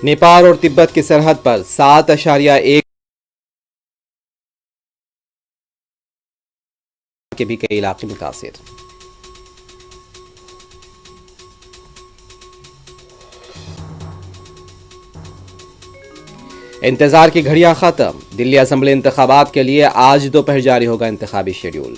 नेपाल और तिब्बत की सरहद पर 7.1 के भी कई इलाके मुतासिर। इंतजार की घड़ियां खत्म। दिल्ली असेंबली इंतखाबात के लिए आज दोपहर जारी होगा इंतखाबी शेड्यूल।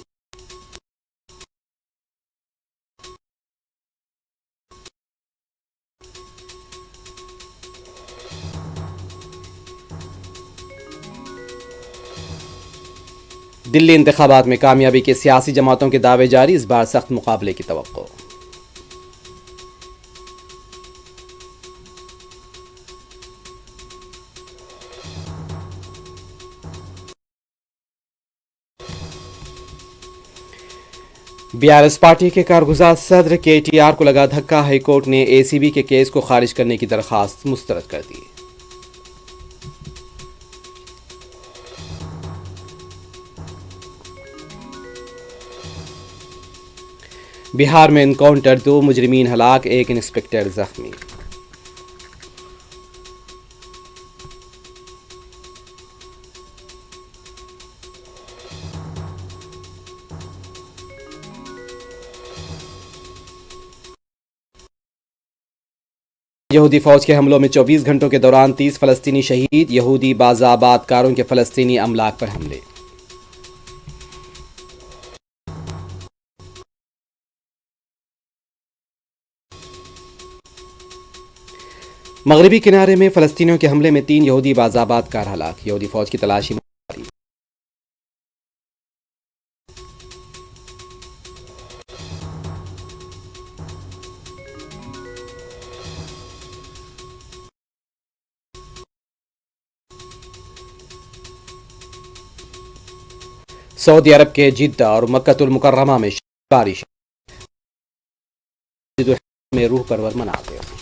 दिल्ली इंतखाबात में कामयाबी के सियासी जमातों के दावे जारी। इस बार सख्त मुकाबले की तवक्को। बीआरएस पार्टी के कारगुजार सदर केटीआर को लगा धक्का। हाईकोर्ट ने एसीबी के केस को खारिज करने की दरखास्त मुस्तरद कर दी। बिहार में एनकाउंटर, 2 मुजरिमीन हलाक, 1 इंस्पेक्टर जख्मी। यहूदी फौज के हमलों में 24 घंटों के दौरान 30 फलस्तीनी शहीद। यहूदी बाज़ाबात कारों के फलस्तीनी अमलाक पर हमले। मगरबी किनारे में फलस्तीनियों के हमले में 3 यहूदी बाज़ाबात कार हलाक। यहूदी फौज की तलाशी। सऊदी अरब के जिद्दा और मक्कतुल मुकर्रमा में बारिश में रूह परवर मनाते।